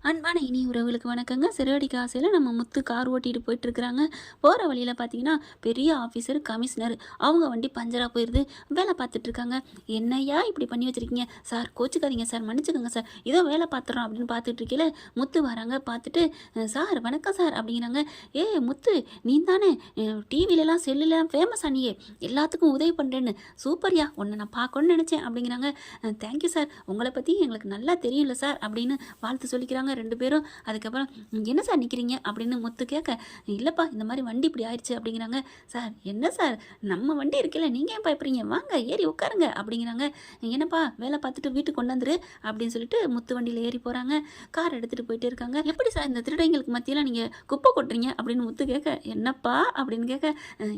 அன்பான இனி உறவுகளுக்கு வணக்கங்க. சிறுவடிக்கு ஆசையில் நம்ம முத்து கார் ஓட்டிகிட்டு போயிட்டுருக்குறாங்க. போகிற வழியில் பார்த்தீங்கன்னா பெரிய ஆஃபீஸர் கமிஷனர் அவங்க வண்டி பஞ்சராக போயிடுது. வேலை பார்த்துட்ருக்காங்க. என்னையா இப்படி பண்ணி வச்சுருக்கீங்க சார், கோச்சிக்காதீங்க சார், மன்னிச்சுக்கோங்க சார், இதோ வேலை பார்த்துறோம் அப்படின்னு பார்த்துட்டு இருக்கல முத்து வராங்க. பார்த்துட்டு சார் வணக்கம் சார் அப்படிங்கிறாங்க. ஏ முத்து, நீ தானே டிவிலலாம் செல்லுலாம் ஃபேமஸ் ஆனியே, எல்லாத்துக்கும் உதவி பண்ணுறேன்னு, சூப்பர்யா, உன்னை நான் பார்க்கணும்னு நினச்சேன் அப்படிங்கிறாங்க. தேங்க்யூ சார், உங்களை பற்றி எங்களுக்கு நல்லா தெரியும்ல சார் அப்படின்னு வாழ்த்து சொல்லிக்கிறாங்க ரெண்டு பேரும். அதுக்கப்புறம் என்ன சார் நிற்கிறீங்க அப்படின்னு முத்து கேட்க, இல்லைப்பா இந்த மாதிரி வண்டி இப்படி ஆயிடுச்சு அப்படிங்கிறாங்க. சார் என்ன சார், நம்ம வண்டி இருக்குல்ல, நீங்கள் ஏன் பயப்படுறீங்க, வாங்க ஏறி உட்காருங்க அப்படிங்கிறாங்க. என்னப்பா வேலை பார்த்துட்டு வீட்டுக்கு கொண்டாந்துரு அப்படின்னு சொல்லிட்டு முத்து வண்டியில் ஏறி போகிறாங்க. கார் எடுத்துகிட்டு போயிட்டே இருக்காங்க. எப்படி சார் இந்த திருடங்களுக்கு மத்தியெல்லாம் நீங்கள் குப்பை கொட்டுறீங்க அப்படின்னு முத்து கேட்க, என்னப்பா அப்படின்னு கேட்க,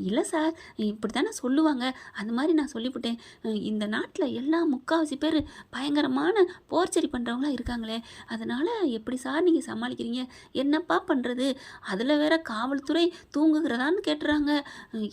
இல்லை சார் இப்படி தானே சொல்லுவாங்க, அந்த மாதிரி நான் சொல்லிவிட்டேன். இந்த நாட்டில் எல்லா முக்கால்வாசி பேர் பயங்கரமான போர்ச்சரி பண்ணுறவங்களாம் இருக்காங்களே, அதனால் எப்படி சார் நீங்கள் சமாளிக்கிறீங்க, என்னப்பா பண்ணுறது, அதில் வேற காவல்துறை தூங்குகிறதான்னு கேட்டுறாங்க,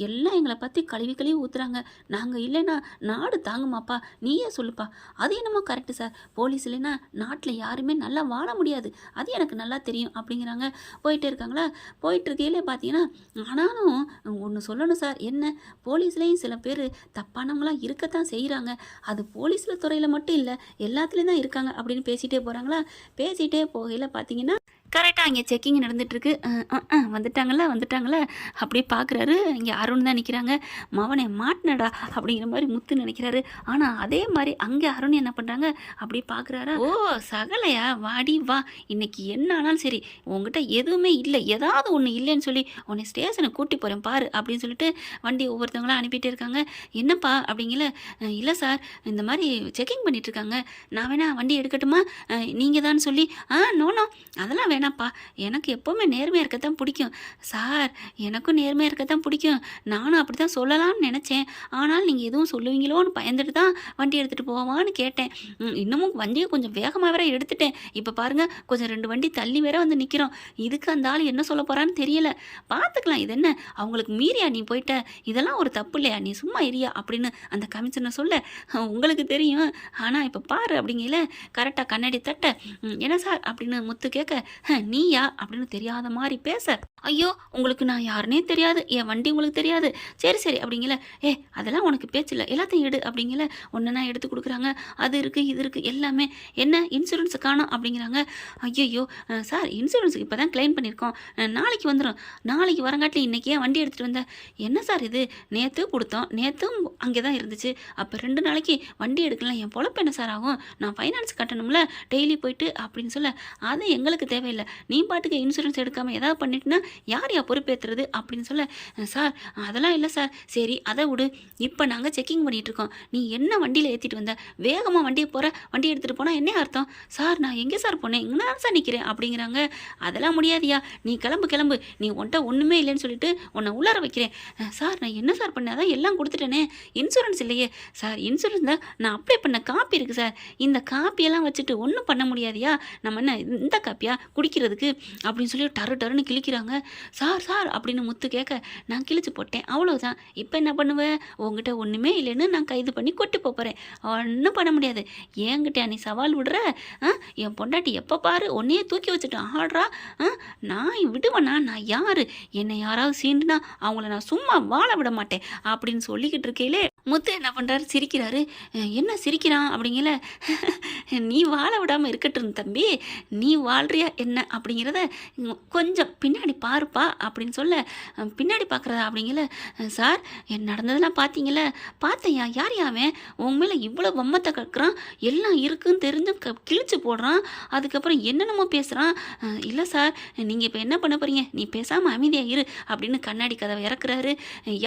எல்லாம் எங்களை பற்றி கழுவி கழுவி ஊற்றுறாங்க, நாங்கள் இல்லைன்னா நாடு தாங்குமாப்பா, நீயே சொல்லுப்பா. அது என்னமோ கரெக்டு சார், போலீஸ் இல்லைன்னா நாட்டில் யாருமே நல்லா வாழ முடியாது, அது எனக்கு நல்லா தெரியும் அப்படிங்கிறாங்க. போயிட்டே இருக்காங்களா, போயிட்டு இருக்கையிலே பார்த்தீங்கன்னா, ஆனாலும் ஒன்று சொல்லணும் சார், என்ன போலீஸ்லேயும் சில பேர் தப்பானவங்களாம் இருக்கத்தான் செய்கிறாங்க, அது போலீஸில் துறையில் மட்டும் இல்லை எல்லாத்துலேயும் தான் இருக்காங்க அப்படின்னு பேசிகிட்டே போகிறாங்களா. பேசிகிட்டே போகையில் பார்த்தீங்கன்னா கரெக்டாக இங்கே செக்கிங் நடந்துகிட்ருக்கு. வந்துட்டாங்களா அப்படியே பார்க்குறாரு. இங்கே அருண் தான் நிற்கிறாங்க. மவனை மாட்டினடா அப்படிங்கிற மாதிரி முத்து நினைக்கிறாரு. ஆனால் அதே மாதிரி அங்கே அருண் என்ன பண்ணுறாங்க, அப்படி பார்க்குறாரா, ஓ சகலையா, வாடி வா, இன்னைக்கு என்ன ஆனாலும் சரி உங்ககிட்ட எதுவுமே இல்லை, ஏதாவது ஒன்று இல்லைன்னு சொல்லி உன்னை ஸ்டேஷனை கூட்டி போகிறேன் பாரு அப்படின்னு சொல்லிட்டு வண்டி ஒவ்வொருத்தவங்களாம் அனுப்பிட்டே இருக்காங்க. என்னப்பா அப்படிங்கல, இல்லை சார் இந்த மாதிரி செக்கிங் பண்ணிகிட்ருக்காங்க, நான் வேணா வண்டி எடுக்கட்டுமா நீங்கள் தான் சொல்லி, நோ அதெல்லாம் வேணாப்பா, எனக்கு எப்போவுமே நேர்மையாக இருக்கத்தான் பிடிக்கும் சார், எனக்கும் நேர்மையாக இருக்கத்தான் பிடிக்கும், நானும் அப்படி தான் சொல்லலாம்னு நினச்சேன், ஆனால் நீங்கள் எதுவும் சொல்லுவீங்களோன்னு பயந்துட்டு தான் வண்டி எடுத்துகிட்டு போவான்னு கேட்டேன். இன்னமும் வண்டியை கொஞ்சம் வேகமாக வேற எடுத்துட்டேன், இப்போ பாருங்கள் கொஞ்சம் 2 வண்டி தள்ளி வேற வந்து நிற்கிறோம், இதுக்கு அந்த ஆள் என்ன சொல்ல போகிறான்னு தெரியல, பார்த்துக்கலாம், இது என்ன அவங்களுக்கு மீறியா நீ போயிட்ட, இதெல்லாம் ஒரு தப்பு இல்லையா, நீ சும்மா இரியா அப்படின்னு அந்த கமிஷனர் சொல்ல, உங்களுக்கு தெரியும் ஆனால் இப்போ பாரு அப்படிங்கல கரெக்டாக கண்ணாடி தட்ட, என்ன சார் அப்படின்னு முத்து கேட்க, நீயா அப்படின்னு தெரியாத மாதிரி பேச, ஐயோ உங்களுக்கு நான் யாருன்னே தெரியாது, என் வண்டி உங்களுக்கு தெரியாது, சரி அப்படிங்கல, அதெல்லாம் உனக்கு பேச்சு இல்லை, எல்லாத்தையும் எடு அப்படிங்கல, ஒன்றுனா எடுத்து கொடுக்குறாங்க, அது இருக்குது இது இருக்குது எல்லாமே, என்ன இன்சூரன்ஸு காணும் அப்படிங்கிறாங்க. ஐயோ சார் இன்சூரன்ஸுக்கு இப்போ தான் கிளைம் பண்ணியிருக்கோம், நாளைக்கு வந்துடும், நாளைக்கு வரங்காட்டில் இன்றைக்கி ஏன் வண்டி எடுத்துகிட்டு வந்தேன், என்ன சார் இது நேற்று கொடுத்தோம், நேற்றும் அங்கே தான் இருந்துச்சு, அப்போ 2 நாளைக்கு வண்டி எடுக்கலாம், என் பொழப்பு என்ன சார் ஆகும், நான் ஃபைனான்ஸ் கட்டணும்ல டெய்லி போயிட்டு அப்படின்னு சொல்ல, அது எங்களுக்கு தேவையில்லை, நீ பாட்டுக்கு இன்சூரன்ஸ் எடுக்காமல் ஏதாவது பண்ணிட்டுனா யார் பொறுப்பேற்றுறது அப்படின்னு சொல்ல, சார் அதெல்லாம் இல்லை சார், சரி அதை விடு, இப்போ நாங்கள் செக்கிங் பண்ணிகிட்ருக்கோம், நீ என்ன வண்டியில் ஏற்றிட்டு வந்த, வேகமாக வண்டியை வண்டி எடுத்துகிட்டு போனால் என்ன அர்த்தம், சார் நான் எங்கே சார் போனேன், இங்கே தான் சார் நிற்கிறேன் அப்படிங்கிறாங்க. அதெல்லாம் முடியாதியா, நீ கிளம்பு, நீ உன்ட்ட ஒன்றுமே இல்லைன்னு சொல்லிட்டு உன்னை உள்ளார வைக்கிறேன். சார் நான் என்ன சார் பண்ணேன், அதான் எல்லாம் கொடுத்துட்டேனே, இன்சூரன்ஸ் இல்லையே சார், இன்சூரன்ஸ் தான் நான் அப்ளை பண்ண காப்பி இருக்குது சார், இந்த காப்பியெல்லாம் வச்சுட்டு ஒன்றும் பண்ண முடியாதியா, நம்ம என்ன இந்த காப்பியா குடிக்கிறதுக்கு அப்படின்னு சொல்லி டருன்னு கிழிக்கிறாங்க. சார் அப்படின்னு முத்து கேட்க, நான் கிழிச்சு போட்டேன் அவ்வளோதான், இப்போ என்ன பண்ணுவேன், உங்ககிட்ட ஒன்றுமே இல்லைன்னு நான் கைது பண்ணி கொட்டு போகிறேன், ஒன்றும் பண்ண முடியாது, என்கிட்ட நீ சவால் விடுற, என் பொண்டாட்டி எப்போ பாரு உன்னையே தூக்கி வச்சுட்டு ஆடுறா, நான் விடுவேனா, நான் யார், என்னை யாராவது சீண்டுனா அவங்கள நான் சும்மா வாழ விட மாட்டேன் அப்படின்னு சொல்லிக்கிட்டு இருக்கையிலே முத்து என்ன பண்ணுறாரு, சிரிக்கிறாரு. என்ன சிரிக்கிறான் அப்படிங்கல, நீ வாழ விடாமல் இருக்கட்டும் தம்பி, நீ வாழ்றியா என்ன அப்படிங்கிறத கொஞ்சம் பின்னாடி பாருப்பா அப்படின்னு சொல்ல, பின்னாடி பார்க்குறதா அப்படிங்கல, சார் நடந்ததெல்லாம் பார்த்தீங்கள, பார்த்தையா யார் யாவன் உன் மேலே இவ்வளோ வம்மத்தை கற்கிறான், எல்லாம் இருக்குன்னு தெரிஞ்சு கிழிச்சு போடுறான், அதுக்கப்புறம் என்னென்னமோ பேசுகிறான், இல்லை சார் நீங்கள் இப்போ என்ன பண்ண போகிறீங்க, நீ பேசாமல் அமைதியாக இரு அப்படின்னு கண்ணாடி கதவை இறக்குறாரு.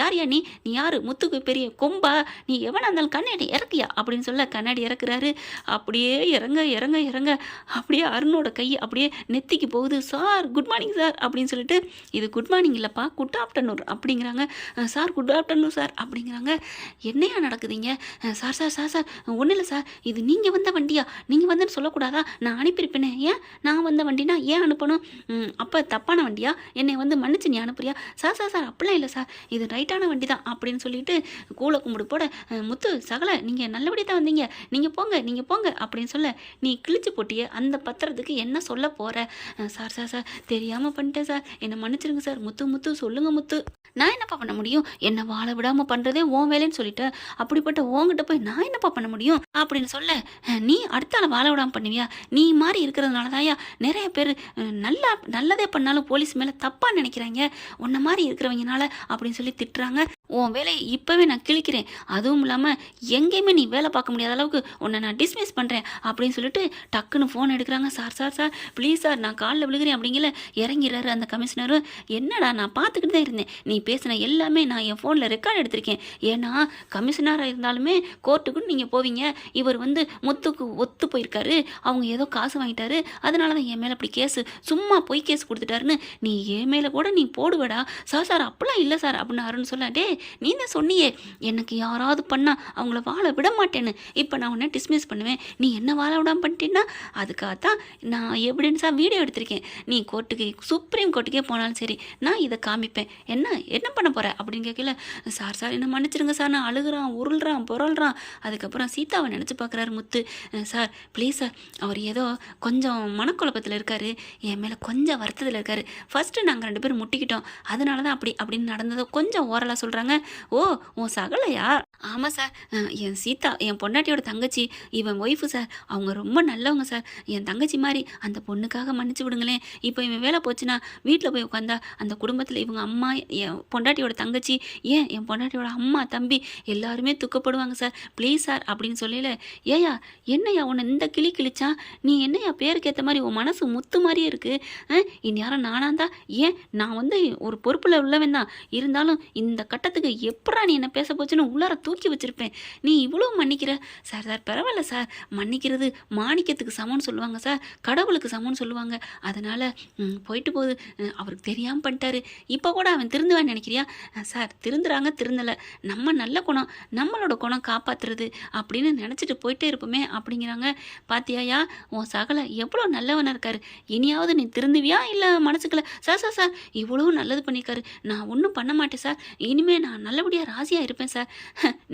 யார் நீ யார், முத்துக்கு பெரிய கொம்பா, நீ எவனா இருந்தாலும் கண்ணாடி இறக்கியா அப்படின்னு சொல்ல கண்ணாடி இறக்குறாரு. அப்படியே இறங்க அப்படியே அருணோட கை அப்படியே நெத்திக்கு போகுது. சார் குட் மார்னிங் சார் அப்படின்னு சொல்லிட்டு, இது குட் மார்னிங் இல்லைப்பா குட் ஆஃப்டர்நூன் அப்படிங்கிறாங்க. சார் குட் ஆஃப்டர்நூன் சார் அப்படிங்கிறாங்க. என்னையா நடக்குதுங்க சார் ஒன்றும் இல்லை சார், இது நீங்கள் வந்த வண்டியா, நீங்கள் வந்துன்னு சொல்லக்கூடாதா, நான் அனுப்பியிருப்பேனே, ஏன் நான் வந்த வண்டினா ஏன் அனுப்பணும், அப்போ தப்பான வண்டியா, என்னை மன்னிச்சு நீ அனுப்புறியா, சார் அப்படிலாம் இல்லை சார், இது ரைட்டான வண்டி தான் அப்படின்னு சொல்லிட்டு கூலக்கு கும்பிடு போட முத்து சகல நீங்கள் நல்லபடியாக தான் வந்தீங்க, நீங்கள் போங்க அப்படின்னு சொல்ல, நீ கிழிச்சு போட்டிய அந்த பத்திரத்துக்கு என்ன சொல்ல போகிற? சார் சார் சார் தெரியாமல் பண்ணிட்டேன் சார், என்னை மன்னிச்சிருங்க சார். முத்து சொல்லுங்க முத்து. நான் என்னப்பா பண்ண முடியும்? என்னை வாழ விடாமல் பண்ணுறதே உன் வேலைன்னு சொல்லிட்டேன். அப்படிப்பட்ட உங்ககிட்ட போய் நான் என்னப்பா பண்ண முடியும் அப்படின்னு சொல்ல, நீ அடுத்த ஆளை வாழ விடாமல் பண்ணுவியா? நீ மாதிரி இருக்கிறதுனால தான்யா நிறைய பேர் நல்லதே பண்ணாலும் போலீஸ் மேலே தப்பாக நினைக்கிறாங்க, உன்ன மாதிரி இருக்கிறவங்கனால அப்படின்னு சொல்லி திட்டுறாங்க. உன் வேலையை இப்போவே நான் கிழிக்கிறேன், அதுவும் இல்லாமல் எங்கேயுமே நீ வேலை பார்க்க முடியாத அளவுக்கு உன்னை நான் டிஸ்மிஸ் பண்ணுறேன் அப்படின்னு சொல்லிட்டு டக்குன்னு ஃபோன் எடுக்கிறாங்க. சார் ப்ளீஸ் சார், நான் காலில் விழுகிறேன் அப்படிங்கிற இறங்கிறாரு அந்த கமிஷனரும். என்னடா நான் பார்த்துக்கிட்டு தான் இருந்தேன், நீ பேசின எல்லாமே நான் என் ஃபோனில் ரெக்கார்ட் எடுத்திருக்கேன். ஏன்னா கமிஷனராக இருந்தாலுமே கோர்ட்டுக்குன்னு நீங்கள் போவீங்க, இவர் முத்துக்கு ஒத்து போயிருக்காரு, அவங்க ஏதோ காசு வாங்கிட்டாரு, அதனால தான் என் மேலே அப்படி கேஸு சும்மா போய் கேஸ் கொடுத்துட்டாருன்னு நீ என் மேலே கூட நீ போடுவடா. சார் அப்படிலாம் இல்லை சார் அப்படின்னு அருண் சொல்ல, டே நீ தான் சொன்னியே எனக்கு யாராவது பண்ணால் அவங்கள வாழ விட மாட்டேன்னு, இப்போ நான் உன்னை டிஸ்மிஸ் பண்ணுவேன், நீ என்ன வாழ விடாமல் பண்ணிட்டேன்னா அதுக்காகத்தான் நான் எவிடன்ஸாக வீடியோ எடுத்திருக்கேன். நீ கோர்ட்டுக்கு சுப்ரீம் கோர்ட்டுக்கே போனாலும் சரி நான் இதை காமிப்பேன், என்ன பண்ண போகிற அப்படின்னு கேட்கல. சார் என்ன மன்னிச்சிருங்க சார், நான் அழுகுறான் உருள்றான் புரள்றான். அதுக்கப்புறம் சீதாவை நினச்சி பார்க்குறாரு முத்து. சார் ப்ளீஸ் சார், அவர் ஏதோ கொஞ்சம் மனக்குழப்பத்தில் இருக்கார், என் மேலே கொஞ்சம் வருத்தத்தில் இருக்கார். ஃபஸ்ட்டு நாங்கள் 2 பேரும் முட்டிக்கிட்டோம், அதனால தான் அப்படின்னு நடந்ததை கொஞ்சம் ஓரலாக சொல்கிறாங்க. ஓ உன் சகலையா? ஆமாம் சார், என் சீதா என் பொண்டாட்டியோட தங்கச்சி, இவன் ஒய்ஃபு சார், அவங்க ரொம்ப நல்லவங்க சார், என் தங்கச்சி மாதிரி, அந்த பொண்ணுக்காக மன்னிச்சு விடுங்களேன். இப்போ இவன் வேலை போச்சுன்னா வீட்டில் போய் உட்காந்தா அந்த குடும்பத்தில் இவங்க அம்மா, என் பொண்டாட்டியோட தங்கச்சி, என் பொண்டாட்டியோட அம்மா தம்பி எல்லாருமே துக்கப்படுவாங்க சார், ப்ளீஸ் சார் அப்படின்னு சொல்லல. ஏயா என்னையா உன்னை இந்த கிழிச்சா, நீ என்னையா பேருக்கு ஏற்ற மாதிரி உன் மனசு முத்து மாதிரியே இருக்குது. இனி யாரும் நானாந்தா, நான் ஒரு பொறுப்பில் உள்ளவன் தான், இருந்தாலும் இந்த கட்டத்துக்கு எப்படா நீ என்ன பேச போச்சுன்னு உள்ளார தூக்கி வச்சிருப்பேன், நீ இவ்வளோ மன்னிக்கிற. சார் பரவாயில்ல சார், மன்னிக்கிறது மாணிக்கத்துக்கு சமம்னு சொல்லுவாங்க சார், கடவுளுக்கு சமம்னு சொல்லுவாங்க, அதனால் போயிட்டு போகுது, அவருக்கு தெரியாமல் பண்ணிட்டாரு, இப்போ கூட அவன் திருந்துவான்னு நினைக்கிறியா? சார் திருந்தலை, நம்ம நல்ல குணம், நம்மளோட குணம் காப்பாற்றுறது அப்படின்னு நினச்சிட்டு போயிட்டே இருப்போமே அப்படிங்கிறாங்க. பாத்தியாயா உன் சகலை எவ்வளோ நல்லவனாக இருக்காரு, இனியாவது நீ திருந்துவியா இல்லை மனசுக்குள்ள சார் இவ்வளோ நல்லது பண்ணியிருக்காரு, நான் ஒன்றும் பண்ண மாட்டேன் சார், இனிமேல் நான் நல்லபடியாக ராசியாக இருப்பேன் சார்.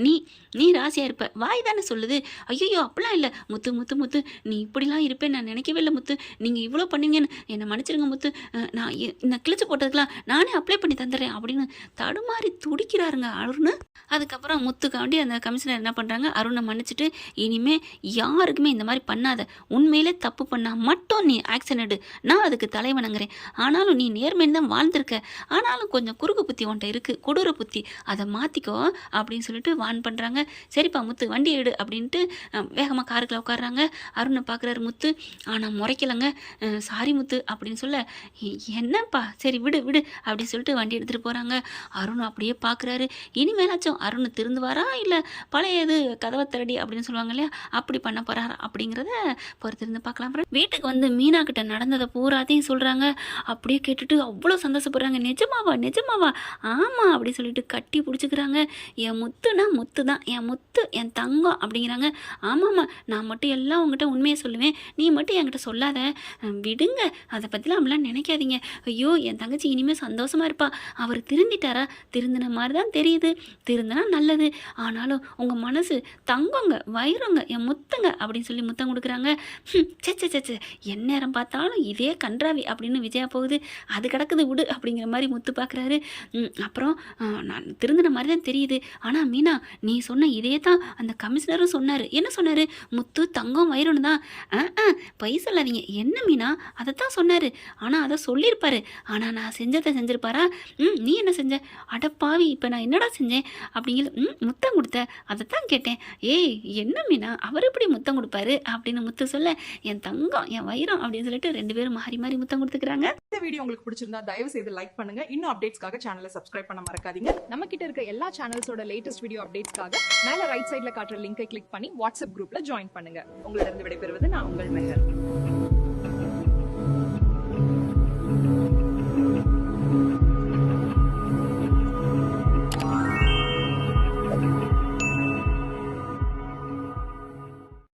நீ ராசியாக இருப்ப, வாய் தானே சொல்லுது. ஐயோ அப்படிலாம் இல்லை முத்து, நீ இப்படிலாம் இருப்பேன் நான் நினைக்கவே இல்லை முத்து, நீங்கள் இவ்வளோ பண்ணீங்கன்னு என்னை மன்னிச்சிருங்க முத்து, நான் கிழிச்சு போட்டதுக்கெலாம் நானே அப்ளை பண்ணி தந்துடுறேன் அப்படின்னு தடுமாறி துடிக்கிறாருங்க அருண். அதுக்கப்புறம் முத்துக்காண்டி அந்த கமிஷனர் என்ன பண்ணுறாங்க, அருணை மன்னிச்சுட்டு இனிமே யாருக்குமே இந்த மாதிரி பண்ணாத, உண்மையிலே தப்பு பண்ணால் மட்டும் நீ ஆக்ஷன் எடு, நான் அதுக்கு தலைவணங்குறேன், ஆனாலும் நீ நேர்மைன்னு தான் வாழ்ந்திருக்க, ஆனாலும் கொஞ்சம் குறுக்கு புத்தி உன்ட்ட இருக்குது, கொடூர புத்தி, அதை மாற்றிக்கோ அப்படின்னு சொல்லிட்டு வான் பண்ணுறாங்க. சரிப்பா முத்து வண்டி எடு அப்படின்ட்டு வேகமாக காருக்குள்ள உட்காடுறாங்க. அருணை பார்க்குறாரு முத்து, ஆனால் முறைக்கலைங்க. சாரி முத்து அப்படின்னு சொல்ல, என்னப்பா சரி விடு அப்படின்னு சொல்லிட்டு வண்டி எடுத்துகிட்டு போகிறாங்க. அருண் அப்படியே பார்க்குறாரு. இனிமேலாச்சும் அருண் திருந்துவாரா இல்லை பழைய இது கதவை திரடி அப்படின்னு சொல்லுவாங்க இல்லையா, அப்படி பண்ண போகிறாரா அப்படிங்கிறத பொறுத்திருந்து பார்க்கலாம். வீட்டுக்கு மீனா கிட்ட நடந்ததை பூராத்தையும் சொல்கிறாங்க. அப்படியே கேட்டுட்டு அவ்வளோ சந்தோஷப்படுறாங்க. நிஜமாவா ஆமாம் அப்படி சொல்லிட்டு கட்டி பிடிச்சிக்கிறாங்க. என் முத்துனா முத்து தான், என் முத்து என் தங்கம் அப்படிங்கிறாங்க. ஆமாம்மா நான் மட்டும் எல்லாம் உங்ககிட்ட உண்மையை சொல்லுவேன், நீ மட்டும் என்கிட்ட சொல்லாத, விடுங்க அதை பற்றிலாம் அப்படிலாம் நினைக்காதீங்க. ஐயோ என் தங்கச்சி இனிமேல் சந்தோஷமாக இருப்பா, அவர் திருந்திட்டாரா? திருந்தின மாதிரி தான் தெரியுது, திருந்தினா நல்லது, ஆனாலும் உங்கள் மனசு தங்கங்க வயிறுங்க என் முத்துங்க அப்படின்னு சொல்லி முத்தம் கொடுக்குறாங்க. சே என் நேரம் பார்த்தாலும் இதே கன்றாவி அப்படின்னு விஜயா போகுது, அது கிடக்குது விடு அப்படிங்கிற மாதிரி முத்து பார்க்குறாரு. அப்புறம் நான் திருந்தின மாதிரி தான் தெரியுது, ஆனால் மீனா நீ சொன்ன இதே தான் அந்த கமிஷனரும் சொன்னார். என்ன சொன்னார்? முத்து தங்கம் வயிறுன்னு தான். பொய் சொல்லாதீங்க. என்ன மீனா அதை தான் சொன்னார், ஆனால் அதை சொல்லியிருப்பாரு, ஆனால் நான் செஞ்சதை செஞ்சிருப்பாரா? நீ என்ன செஞ்ச? அடப்பாவி இப்போ நான் என்னடா செஞ்சேன் அப்படிங்கிற முத்தம் கொடுத்த, அதை தான் கேட்டேன். ஏய் என்ன மீனா அவர் எப்படி முத்தம் கொடுப்பாரு அப்படின்னு முத்து சொல்ல, என் தங்கம் என் வயிறம் அப்படின்னு சொல்லிட்டு 2 பேரும் மாறி மாறி முத்தம் கொடுத்துக்கிறாங்க. இந்த வீடியோ உங்களுக்கு பிடிச்சிருந்தா தயவு செய்து லைக் பண்ணுங்க. இன்னும் அப்டேட்ஸ்க்காக சேனலை சப்ஸ்கிரைப் பண்ண மறக்காதீங்க. நம்ம கிட்ட இருக்க எல்லா சேனல்ஸோட லேட்டஸ்ட் வீடியோ அப்டேட்ஸ்க்காக மேல ரைட் சைடுல காட்டுற லிங்கை கிளிக் பண்ணி வாட்ஸ்அப் குரூப்ல ஜாயின் பண்ணுங்க. உங்களிடம் விடைபெறுவது நான் உங்கள் மெஹர்.